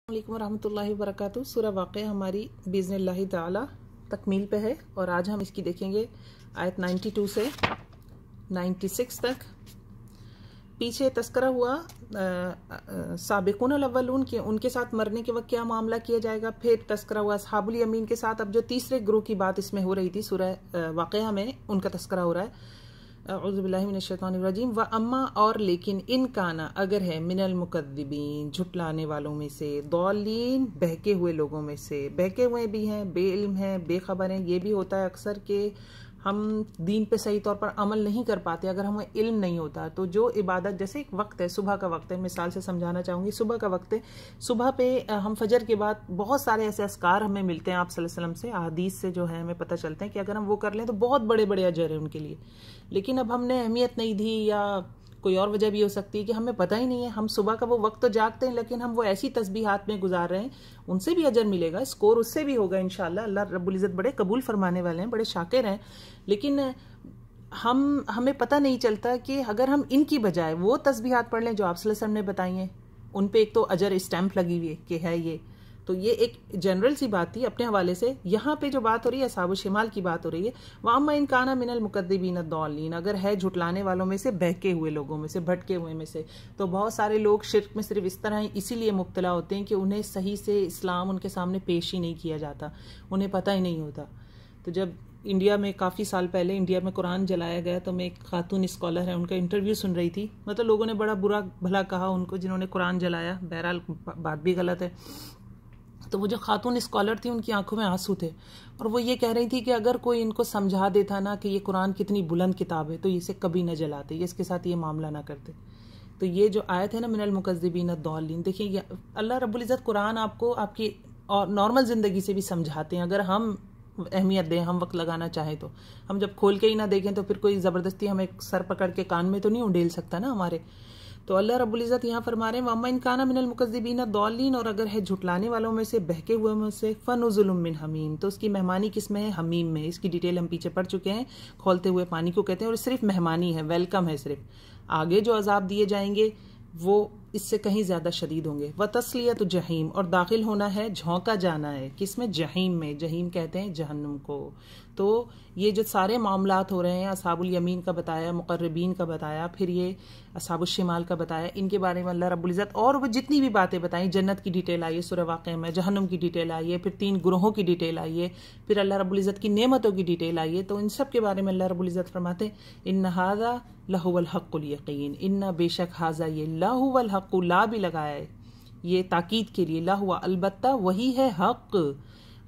अस्सलामुअलैकुम रहमतुल्लाहि वबरकातुहू। सूरह वाक़िया हमारी बिज़निल्लाहि ताला तकमील पे है और आज हम इसकी देखेंगे आयत 92 से 96 तक। पीछे तस्करा हुआ साबिक़ून अल-अव्वलून के उनके साथ मरने के वक्त क्या मामला किया जाएगा। फिर तस्करा हुआ अस्हाबुल यमीन के साथ। अब जो तीसरे ग्रोह की बात इसमें हो रही थी सूरह वाक़िया में, उनका तस्करा हो रहा है। औज़ुबिल्लाहि मिनश्शैतानिर्रजीम। व अम्मा और लेकिन इन काना अगर है मिनल मुकद्दिबीन झुटलाने वालों में से, दौलीन बहके हुए लोगों में से। बहके हुए भी हैं, बेइल्म हैं, बेखबर हैं। ये भी होता है अक्सर के हम दीन पे सही तौर पर अमल नहीं कर पाते अगर हमें इल्म नहीं होता। तो जो इबादत, जैसे एक वक्त है, सुबह का वक्त है, मिसाल से समझाना चाहूँगी। सुबह का वक्त है, सुबह पे हम फजर के बाद बहुत सारे ऐसे अस्कार हमें मिलते हैं आप सल्लल्लाहु अलैहि वसल्लम से, हदीस से जो है हमें पता चलते हैं कि अगर हम वो कर लें तो बहुत बड़े बड़े अजर है उनके लिए। लेकिन अब हमने अहमियत नहीं दी, या कोई और वजह भी हो सकती है कि हमें पता ही नहीं है। हम सुबह का वो वक्त तो जागते हैं, लेकिन हम वो ऐसी तस्बीहात में गुजार रहे हैं, उनसे भी अजर मिलेगा, स्कोर उससे भी होगा इंशाल्लाह। अल्लाह रब्बुल इज़्ज़त बड़े कबूल फरमाने वाले हैं, बड़े शाकिर हैं। लेकिन हमें पता नहीं चलता कि अगर हम इनकी बजाय वो तस्बीहात पढ़ लें जो आप सल्लल्लाहु अलैहि वसल्लम ने बताई हैं, उन पे एक तो अजर स्टैंप लगी हुई है कि है ये। तो ये एक जनरल सी बात थी अपने हवाले से। यहाँ पे जो बात हो रही है अस्हाबुल शिमाल की बात हो रही है। वाम्मा इन काना मिनल मुकद्दिबीन अद्दौलीन, अगर है झुटलाने वालों में से, बहके हुए लोगों में से, भटके हुए में से। तो बहुत सारे लोग शिर्क में सिर्फ इस तरह इसीलिए मुब्तला होते हैं कि उन्हें सही से इस्लाम उनके सामने पेश ही नहीं किया जाता, उन्हें पता ही नहीं होता। तो जब इंडिया में काफ़ी साल पहले इंडिया में कुरान जलाया गया, तो मैं एक खातून स्कॉलर है उनका इंटरव्यू सुन रही थी। मतलब लोगों ने बड़ा बुरा भला कहा उनको जिन्होंने कुरान जलाया, बहरहाल बात भी गलत है। तो वो जो खातून स्कॉलर थी उनकी आंखों में आंसू थे, और वो ये कह रही थी कि अगर कोई इनको समझा देता ना कि ये कुरान कितनी बुलंद किताब है, तो इसे कभी न जलाते, ये इसके साथ ये मामला ना करते। तो ये जो आयत है ना मिनल मुकज़्ज़िबीन अद्दौलीन, देखिए अल्लाह रब्बुल इज़्ज़त कुरान आपको आपकी और नॉर्मल ज़िंदगी से भी समझाते हैं। अगर हम अहमियत दें, हम वक्त लगाना चाहें तो। हम जब खोल के ही ना देखें तो फिर कोई ज़बरदस्ती हमें सर पकड़ के कान में तो नहीं उंडेल सकता ना हमारे। तो अल्लाह रब्बुल इज़्ज़त यहाँ फरमा रहे हैं वम्मा इन काना मिनल मुकज़्ज़िबीन अद्दौलीन, और अगर है झुटलाने वालों में से, बहके हुए में से, फ़नुज़ुलुम मिन हमीम, तो उसकी मेहमानी किस में है? हमीम में। इसकी डिटेल हम पीछे पढ़ चुके हैं। खोलते हुए पानी को कहते हैं, और सिर्फ मेहमानी है, वेलकम है सिर्फ। आगे जो अजाब दिए जाएंगे वो इससे कहीं ज्यादा शदीद होंगे। व तस्लियत जहीम, और दाखिल होना है, झोंका जाना है, किसमें? जहीम में। जहीम कहते हैं जहन्नुम को। तो ये जो सारे मामलात हो रहे हैं, अस्हाबुल यमीन का बताया, मुक़र्रबीन का बताया, फिर ये अस्हाबुल शिमाल का बताया, इनके बारे में अल्लाह रब्बुल इज़्ज़त और वो जितनी भी बातें बताई, जन्नत की डिटेल आई है सूरह वाक़िया में, जहन्नुम की डिटेल आई है, फिर 3 ग्रोहों की डिटेल आई है, फिर अल्लाह रब्बुल इज़्ज़त की नेमतों की डिटेल आई है। तो इन सब के बारे में अल्लाह रब्बुल इज़्ज़त फरमाते इन्ना हाज़ा लहुवल हक़्क़ुल यक़ीन, इन्ना बेशक हाज़ा ये लहुवल हक़्क़ु, ला भी लगाया है ये ताकीद के लिए, ला हुआ अलबत्ता वही है हक़,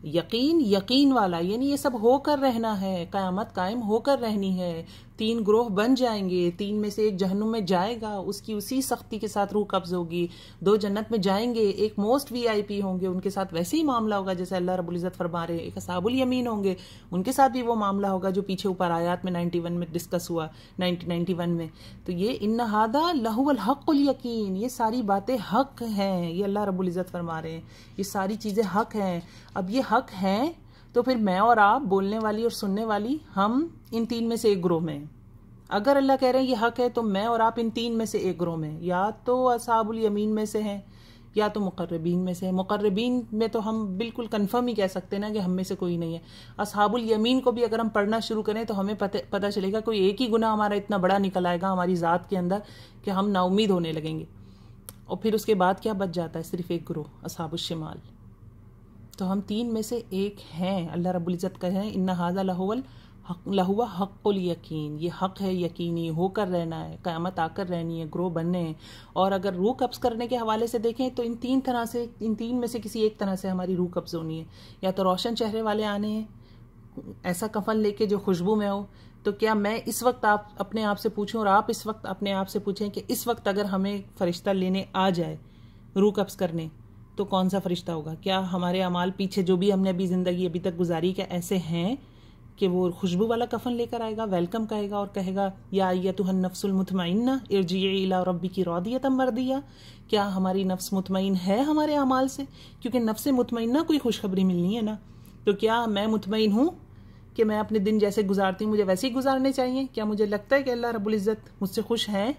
यकीन यकीन वाला, यानी ये सब होकर रहना है, क़यामत कायम होकर रहनी है। 3 ग्रोह बन जाएंगे, 3 में से एक जहन्नुम में जाएगा, उसकी उसी सख्ती के साथ रूह कब्ज होगी। 2 जन्नत में जाएंगे, एक मोस्ट वीआईपी होंगे, उनके साथ वैसे ही मामला होगा जैसे अल्लाह रब्बुल इज़्ज़त फरमा रहे हैं। एक अस्हाबुल यमीन होंगे, उनके साथ भी वो मामला होगा जो पीछे ऊपर आयात में 91 में डिस्कस हुआ, 91 में। तो ये इन्ना हादा लहुवल हक़्क़ुल यकीन, ये सारी बातें हक हैं, ये अल्लाह रब्बुल इज़्ज़त फरमा रहे हैं, ये सारी चीज़ें हक हैं। अब ये हक हैं तो फिर मैं और आप, बोलने वाली और सुनने वाली, हम इन 3 में से एक ग्रोह में। अगर अल्लाह कह रहे हैं ये हक है, तो मैं और आप इन 3 में से एक ग्रोह में, या तो अस्हाबुल यमीन में से हैं, या तो मुक़र्रबीन में से है। मुक़र्रबीन में तो हम बिल्कुल कंफर्म ही कह सकते हैं ना कि हम में से कोई नहीं है। अस्हाबुल यमीन को भी अगर हम पढ़ना शुरू करें तो हमें पता चलेगा कोई एक ही गुनाह हमारा इतना बड़ा निकल आएगा हमारी ज़ात के अंदर कि हम नाउमीद होने लगेंगे। और फिर उसके बाद क्या बच जाता है? सिर्फ एक ग्रोह, अस्हाबुल शिमाल। तो हम 3 में से एक हैं। अल्लाह रब्बुल इज़्ज़त कह रहे हैं इन्ना हाज़ा लहुवा हक़्क़ुल यकीन, ये हक़ है, यकीनी होकर रहना है, क़यामत आकर रहनी है, ग्रोह बनने हैं। और अगर रूह कब्ज़ करने के हवाले से देखें तो इन 3 तरह से, इन 3 में से किसी एक तरह से हमारी रूह कब्ज़ होनी है। या तो रोशन चेहरे वाले आने हैं, ऐसा कफन लेके जो खुशबू में हो। तो क्या मैं इस वक्त आप अपने आप से पूछूं, और आप इस वक्त अपने आप से पूछें कि इस वक्त अगर हमें फ़रिश्ता लेने आ जाए रूह कब्ज़ करने, तो कौन सा फ़रिश्ता होगा? क्या हमारे अमाल पीछे जो भी हमने अभी ज़िंदगी अभी तक गुजारी, क्या ऐसे हैं कि वो खुशबू वाला कफन लेकर आएगा, वेलकम कहेगा और कहेगा या अय्यतुहन नफ्सुल मुतमइन्ना इरजिई इला रब्बिकी रादियतम मर्दिया? क्या हमारी नफ्स मुतमइन है हमारे अमाल से? क्योंकि नफ्स मुतमइन्ना कोई खुशखबरी मिलनी है ना। तो क्या मैं मुतमइन हूँ कि मैं अपने दिन जैसे गुजारती हूँ मुझे वैसे ही गुजारने चाहिए? क्या मुझे लगता है कि अल्लाह रब्बुल इज़्ज़त मुझसे खुश हैं?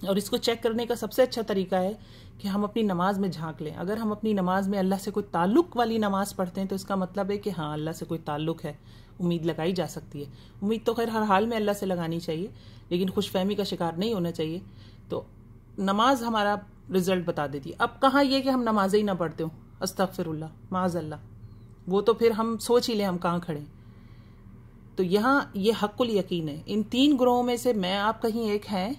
और इसको चेक करने का सबसे अच्छा तरीका है कि हम अपनी नमाज में झांक लें। अगर हम अपनी नमाज में अल्लाह से कोई ताल्लुक़ वाली नमाज पढ़ते हैं तो इसका मतलब है कि हाँ, अल्लाह से कोई ताल्लुक़ है, उम्मीद लगाई जा सकती है। उम्मीद तो खैर हर हाल में अल्लाह से लगानी चाहिए, लेकिन खुशफहमी का शिकार नहीं होना चाहिए। तो नमाज हमारा रिजल्ट बता देती है। अब कहाँ ये कि हम नमाजें ही ना पढ़ते हो, अस्तगफिरुल्लाह, माज़अल्लाह, वो तो फिर हम सोच ही लें हम कहाँ खड़े। तो यहाँ ये हक़्क़ुल यकीन है। इन 3 ग्रोहों में से मैं आप कहीं एक हैं,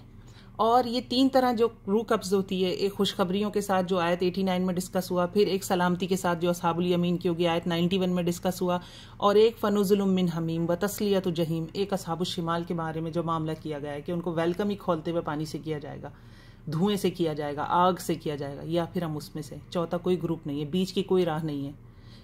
और ये 3 तरह जो रूह कब्ज़ होती है, एक खुशखबरियों के साथ जो आयत 89 में डिस्कस हुआ, फिर एक सलामती के साथ जो अस्हाबुल यमीन की होगी आयत 91 में डिस्कस हुआ, और एक फ़नुज़ुलुम मिन हमीम व तस्लियत जहीम, एक अस्हाबुल शिमाल के बारे में जो मामला किया गया है कि उनको वेलकम ही खोलते हुए पानी से किया जाएगा, धुएं से किया जाएगा, आग से किया जाएगा, या फिर हम उसमें से। चौथा कोई ग्रुप नहीं है, बीच की कोई राह नहीं है।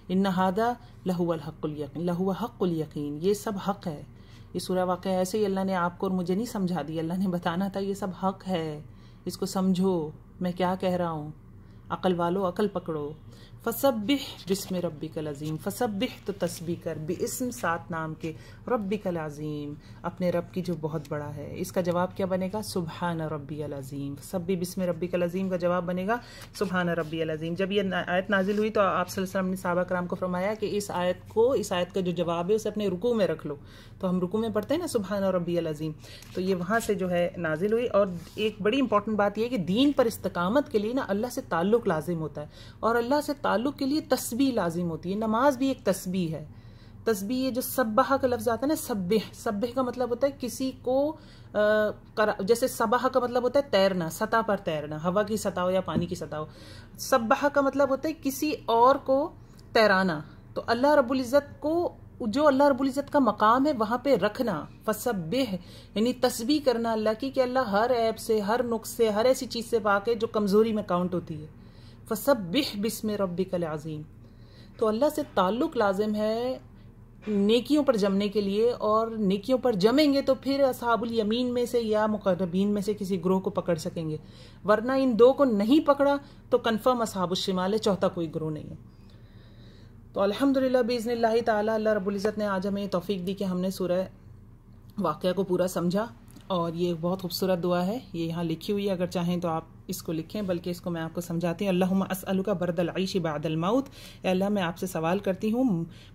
इन्ना हादा लहुवल हक़्क़ुल यकीन, लहुव हक़्क़ुल यकीन, ये सब हक़ है। ये सूरह वाक़या ऐसे ही अल्लाह ने आपको और मुझे नहीं समझा दी, अल्लाह ने बताना था ये सब हक़ है, इसको समझो मैं क्या कह रहा हूँ। अकल वालो अकल पकड़ो। फसब्बिह बिस्मि रब्बिकल अज़ीम, फसब्बिह तो तस्बीह कर, बिस्म 7 नाम के, रब्बिकल अज़ीम, अपने रब की जो बहुत बड़ा है। इसका जवाब क्या बनेगा? सुबहान रब्बियल अज़ीम। सब्बिह बिस्मि रब्बिकल अज़ीम का जवाब बनेगा सुबहान रब्बियल अज़ीम। जब ये आयत नाजिल हुई तो आप सल्लल्लाहु अलैहि वसल्लम ने सहाबा कराम को फरमाया कि इस आयत का जो जवाब है उसे अपने रुकू में रख लो। तो हम रुकू में पढ़ते हैं ना सुबहान रब्बियल अज़ीम, तो ये वहाँ से जो है नाजिल हुई। और एक बड़ी इंपॉर्टेंट बात यह है कि दीन पर इस्तकामत के लिए ना अल्लाह से ताल्लुक़ लाजिम होता है, और अल्लाह से ताल्लुक़ के लिए तस्बीह लाजिम होती है। नमाज भी एक तस्बीह है। तस्बीह ये जो सब्बाह का लफ्ज़ आता है ना, सब्बिह, सब्बिह का मतलब होता है किसी को जैसे सबाह का मतलब होता है तैरना, सतह पर तैरना, हवा की सतह हो या पानी की सतह हो। सब्बाह का मतलब होता है किसी और को तैराना। तो अल्लाह रब्बुल इज़्ज़त को, जो अल्लाह रब्बुल इज़्ज़त का मकाम है वहाँ पे रखना, फसब्बिह यानी तस्बीह करना अल्लाह की, कि अल्लाह हर ऐब से, हर नुक्स से, हर ऐसी चीज़ से पाक है जो कमज़ोरी में काउंट होती है। फसब्बिह बिस्मि रब्बिकल अज़ीम। तो अल्लाह से ताल्लुक़ लाजिम है नेकियों पर जमने के लिए, और नेकियों पर जमेंगे तो फिर अस्हाबुल यमीन में से या मुक़र्रबीन में से किसी ग्रोह को पकड़ सकेंगे, वरना इन 2 को नहीं पकड़ा तो कन्फर्म अस्हाबुल शिमाल है, चौथा कोई ग्रोह नहीं है। तो अल्हम्दुलिल्लाह बिइज़्निल्लाहि ताला अल्लाह रब्बुल इज़्ज़त ने आज हमें तौफ़ीक दी कि हमने सूरह वाक़या को पूरा समझा। और ये बहुत खूबसूरत दुआ है, ये यहाँ लिखी हुई है, अगर चाहें तो आप इसको लिखें, बल्कि इसको मैं आपको समझाती हूँ। अल्लाहुम्मा अस्अलुका बरदल ऐश बअदल मौत, अल्लाह मैं आपसे सवाल करती हूँ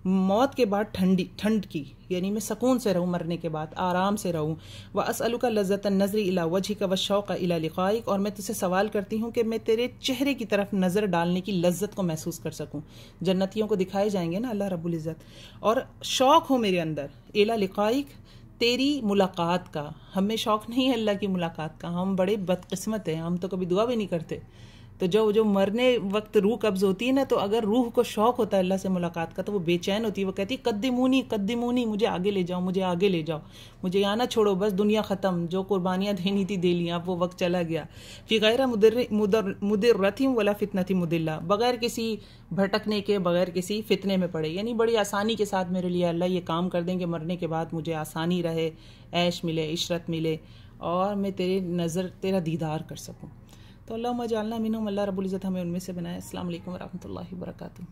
मौत के बाद ठंड की, यानी मैं सुकून से रहूँ, मरने के बाद आराम से रहूँ। व अस्अलुका लज़्ज़तन नज़री इला वजहिका व शौक़ इला लिक़ाइक, और मैं तुझसे सवाल करती हूँ कि मैं तेरे चेहरे की तरफ नज़र डालने की लज्जत को महसूस कर सकूँ। जन्नतियों को दिखाए जाएंगे ना अल्लाह रब्बुल इज़्ज़त, और शौक़ हो मेरे अंदर इला लिक़ाइक, तेरी मुलाकात का। हमें शौक़ नहीं है अल्लाह की मुलाकात का, हम बड़े बदकिस्मत हैं, हम तो कभी दुआ भी नहीं करते। तो जो मरने वक्त रूह कब्ज़ होती है ना, तो अगर रूह को शौक़ होता है अल्लाह से मुलाकात का तो वो बेचैन होती है, वो कहती है कद्दिमूनी कद्दिमूनी, मुझे आगे ले जाओ, मुझे आगे ले जाओ, मुझे यहाँ ना छोड़ो, बस दुनिया ख़त्म, जो कुर्बानियाँ देनी थी दे ली, अब वो वक्त चला गया। फ़ी गैर मुदिर्रतिन वला फितनतिन मुदिल्ला, बग़ैर किसी भटकने के, बग़ैर किसी फितने में पड़े, यानी बड़ी आसानी के साथ मेरे लिए अल्लाह ये काम कर देंगे, मरने के बाद मुझे आसानी रहे, ऐश मिले, इशरत मिले, और मैं तेरा दीदार कर सकूँ। तो अल्लाहुम्मा जअलना मिनहुम, अल्लाह रब्बुल इज़्ज़त हमें उनमें से बनाए। अस्सलामु अलैकुम व रहमतुल्लाहि व बरकातुहू।